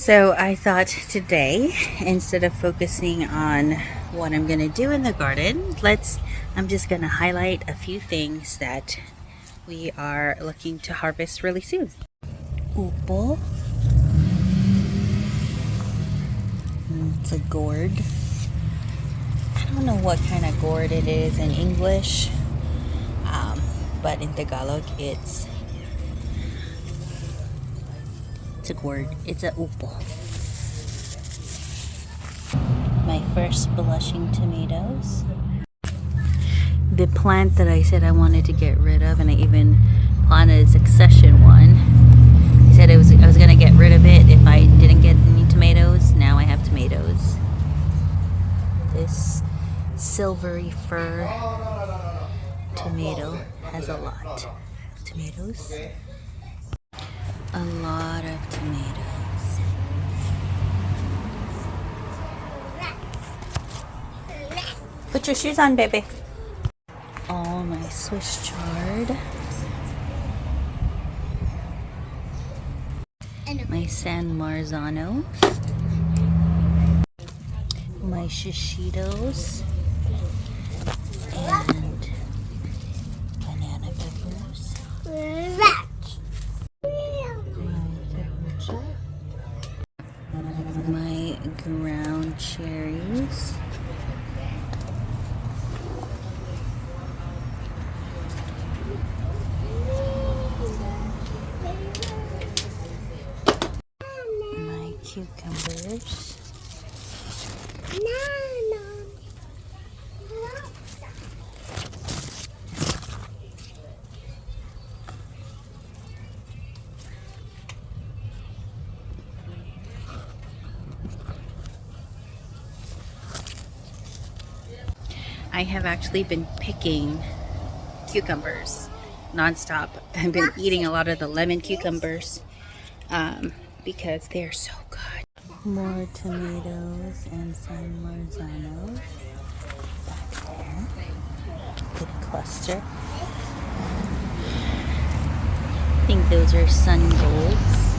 So I thought today, instead of focusing on what I'm gonna do in the garden, I'm just gonna highlight a few things that we are looking to harvest really soon. Upo. It's a gourd. I don't know what kind of gourd it is in English, but in Tagalog it's a gourd. It's a upo. My first blushing tomatoes. The plant that I said I wanted to get rid of, and I even planted a succession one. I said I was gonna get rid of it if I didn't get any tomatoes. Now I have tomatoes. This silvery fir tomato has a lot of tomatoes. A lot of tomatoes. Put your shoes on, baby. All my Swiss chard. My San Marzanos. My shishitos. And banana peppers. My ground cherries. My cucumbers. I have actually been picking cucumbers nonstop. I've been eating a lot of the lemon cucumbers because they're so good. More tomatoes and San Marzanos back there. Good cluster. I think those are sun golds.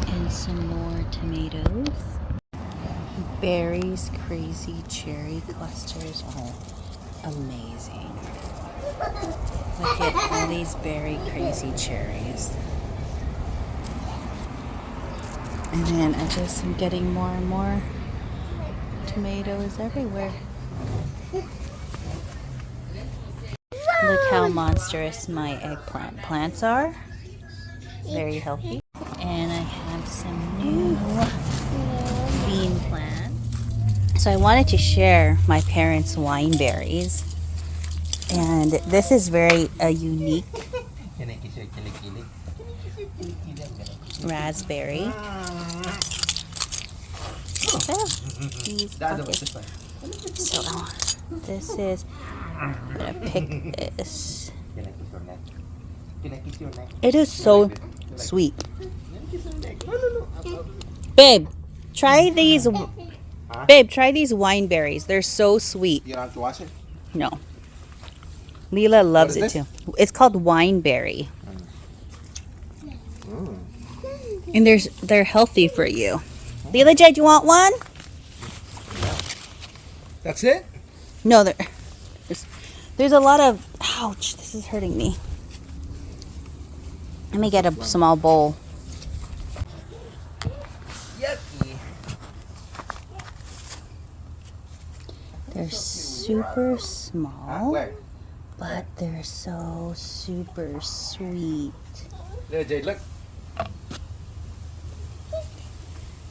And some more tomatoes. Berries, crazy cherry clusters are amazing. Look at all these berry crazy cherries. And then I just am getting more and more tomatoes everywhere. Look how monstrous my eggplant plants are. Very healthy. And I have some new bean plants. So I wanted to share my parents' wine berries. And this is very unique raspberry. Oh, these buckets. So this is, I'm gonna pick this. It is so sweet. Babe, try these. Babe, try these wine berries. They're so sweet. You don't have to wash it? No. Leela loves it too. It's called wineberry. And they're healthy for you. Leela J, do you want one? That's it? No, there's a lot of, ouch, this is hurting me. Let me get a small bowl. Yucky. They're super small, but they're so super sweet. There, Jade, look.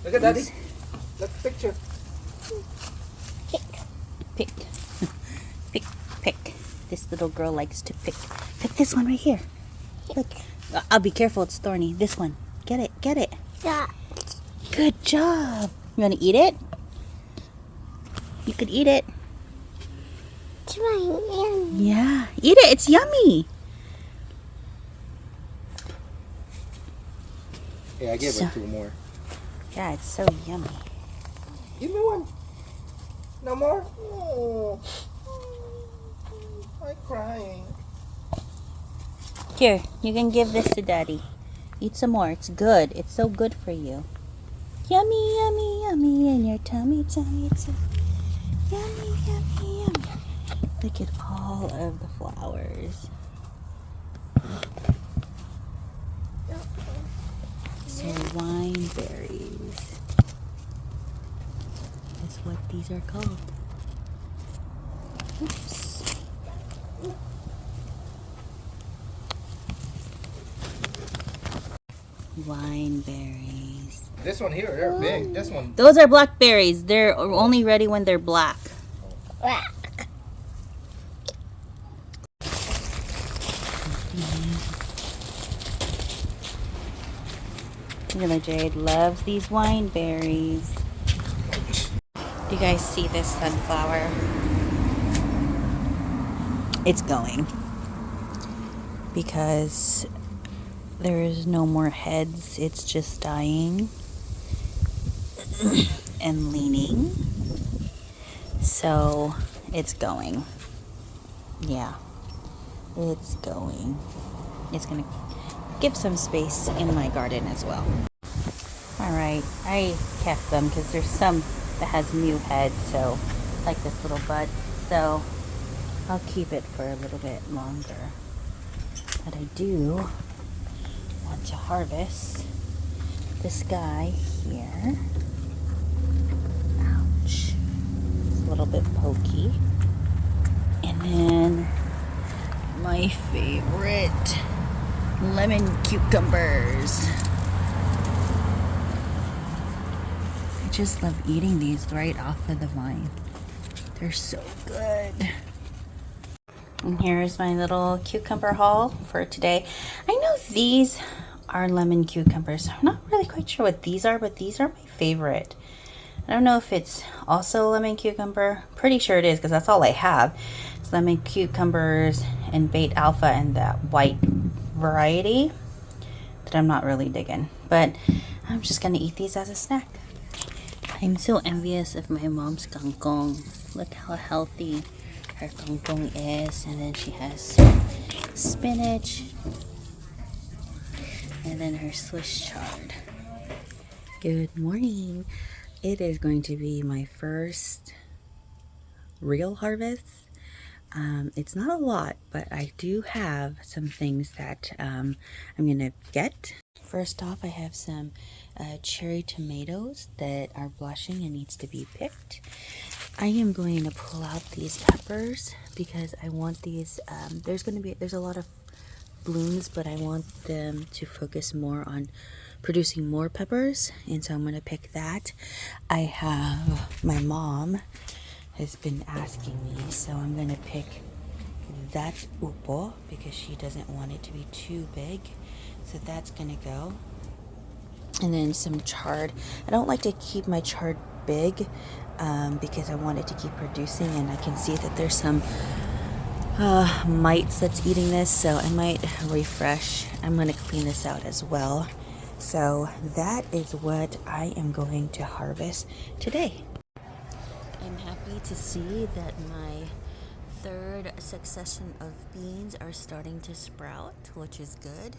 Look at Daddy. Look at the picture. Pick. Pick. This little girl likes to pick. Pick this one right here. Look. I'll be careful, it's thorny. This one. Get it. Yeah. Good job. You want to eat it? You could eat it. Yeah. Eat it. It's yummy. Yeah, I gave her 2 more. Yeah, it's so yummy. Give me one. No more? Oh. I'm crying. Here, you can give this to Daddy. Eat some more. It's good. It's so good for you. Yummy, yummy, yummy in your tummy, tummy, tummy. Yummy, yummy, yummy. Look at all of the flowers. So wine berries is what these are called. Oops. Wine berries. This one here, they're big. This one. Those are blackberries. They're only ready when they're black. Little Jade loves these wine berries. Do you guys see this sunflower? It's going because there is no more heads. It's just dying and leaning. So it's going. Yeah, it's going. It's gonna give some space in my garden as well. All right, I kept them because there's some that has new heads, so like this little bud. So I'll keep it for a little bit longer. But I do want to harvest this guy here. Ouch. It's a little bit pokey. And then my favorite lemon cucumbers. I just love eating these right off of the vine. They're so good. And here's my little cucumber haul for today. I know these are lemon cucumbers. I'm not really quite sure what these are, but these are my favorite. I don't know if it's also lemon cucumber. Pretty sure it is because that's all I have. It's lemon cucumbers and bait alpha and that white variety that I'm not really digging. But I'm just gonna eat these as a snack. I'm so envious of my mom's kangkong. Look how healthy her kangkong is. And then she has spinach. And then her Swiss chard. Good morning. It is going to be my first real harvest. It's not a lot, but I do have some things that I'm going to get. First off, I have some cherry tomatoes that are blushing and needs to be picked. I am going to pull out these peppers because I want these, there's a lot of blooms, but I want them to focus more on producing more peppers, and so I'm going to pick that. I have, my mom has been asking me, so I'm going to pick that upo because she doesn't want it to be too big, so that's going to go. And then some chard. I don't like to keep my chard big because I want it to keep producing, and I can see that there's some mites that's eating this, so I might refresh. I'm going to clean this out as well. So that is what I am going to harvest today. I'm happy to see that my third succession of beans are starting to sprout, which is good.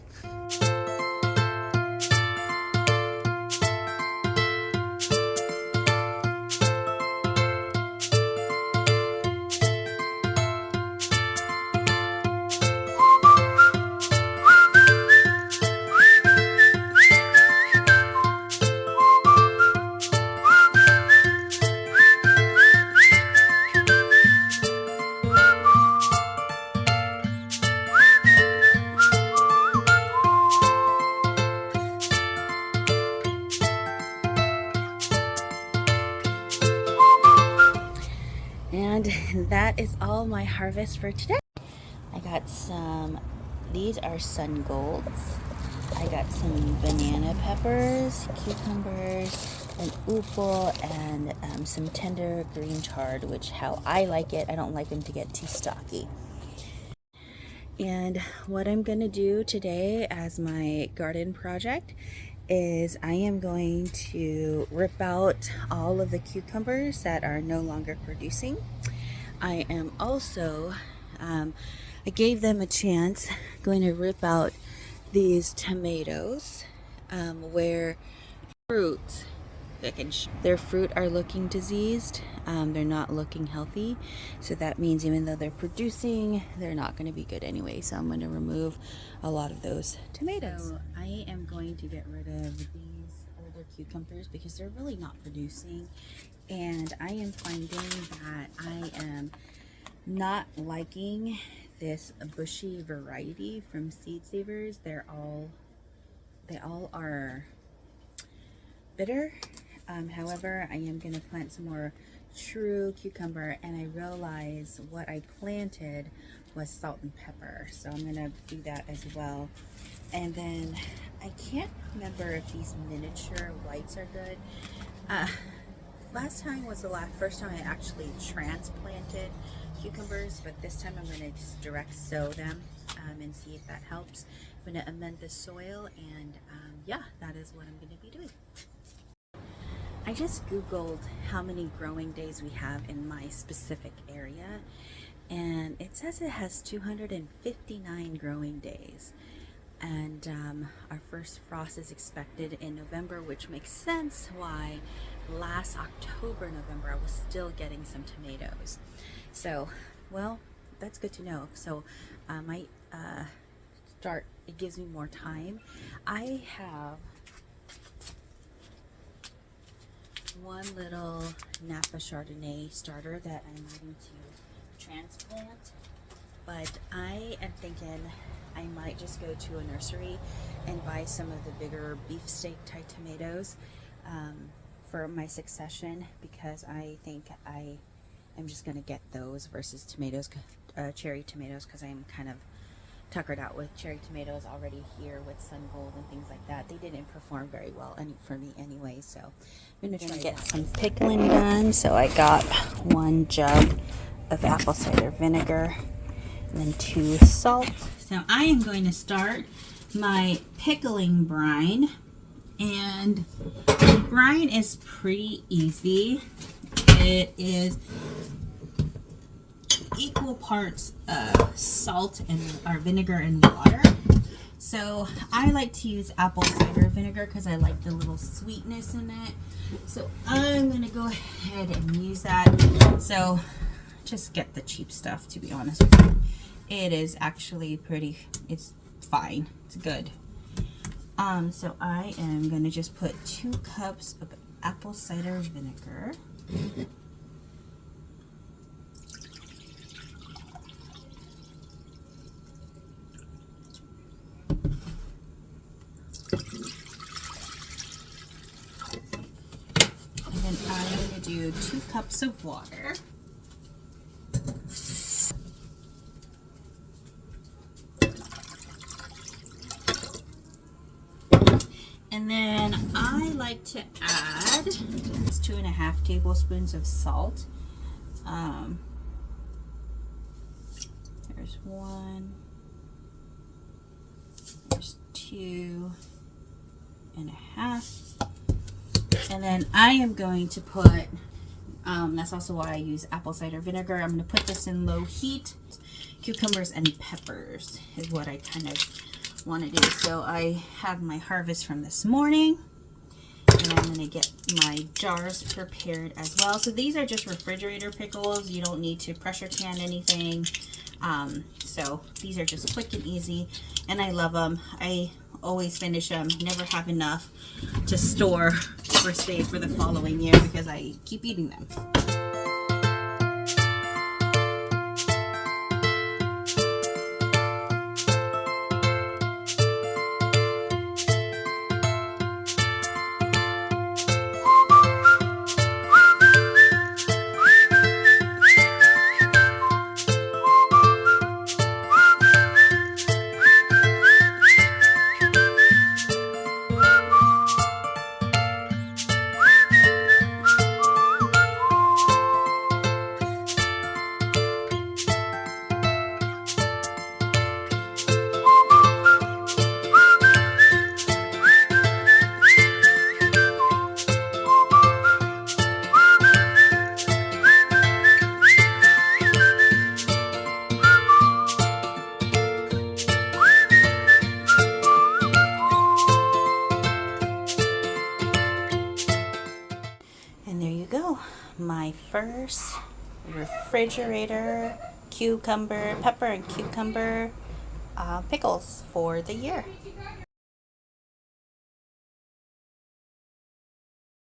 And that is all my harvest for today. I got some, these are sun golds. I got some banana peppers, cucumbers, an upo, and some tender green chard, which how I like it. I don't like them to get too stocky. And what I'm gonna do today as my garden project is I am going to rip out all of the cucumbers that are no longer producing. I am also, I gave them a chance, going to rip out these tomatoes where fruit, their fruit are looking diseased. They're not looking healthy. So that means even though they're producing, they're not going to be good anyway. So I'm going to remove a lot of those tomatoes. So I am going to get rid of these older cucumbers because they're really not producing. And I am finding that I am not liking this bushy variety from Seed Savers. They all are bitter. However, I am going to plant some more true cucumber, and I realize what I planted was salt and pepper, so I'm going to do that as well. And then I can't remember if these miniature whites are good. Last time was the first time I actually transplanted cucumbers, but this time I'm going to just direct sow them and see if that helps. I'm going to amend the soil, and yeah, that is what I'm going to be doing. I just Googled how many growing days we have in my specific area, and it says it has 259 growing days. And our first frost is expected in November, which makes sense why last October, November, I was still getting some tomatoes. So, well, that's good to know. So I might start, it gives me more time. I have one little Napa Chardonnay starter that I'm needing to transplant, but I am thinking I might just go to a nursery and buy some of the bigger beefsteak type tomatoes for my succession, because I think I'm just going to get those versus tomatoes, cherry tomatoes, because I'm kind of tuckered out with cherry tomatoes already here with Sun Gold and things like that. They didn't perform very well for me anyway, so I'm going to try to get some pickling done. So I got 1 jug of apple cider vinegar and then 2 salt. So I am going to start my pickling brine, and the brine is pretty easy. It is equal parts salt and vinegar and water. So I like to use apple cider vinegar because I like the little sweetness in it. So I'm gonna go ahead and use that. So just get the cheap stuff, to be honest with you. It is actually it's fine, it's good. So I am gonna just put 2 cups of apple cider vinegar. And then I'm going to do 2 cups of water. And then I like to add 2.5 tablespoons of salt. There's 1. There's 2.5. And then I am going to put, that's also why I use apple cider vinegar. I'm going to put this in low heat. Cucumbers and peppers is what I kind of want to do. So I have my harvest from this morning, and I'm going to get my jars prepared as well. So these are just refrigerator pickles. You don't need to pressure can anything. So these are just quick and easy, and I love them. I always finish them, never have enough to store for the following year because I keep eating them. go. My first refrigerator cucumber, pepper and cucumber pickles for the year.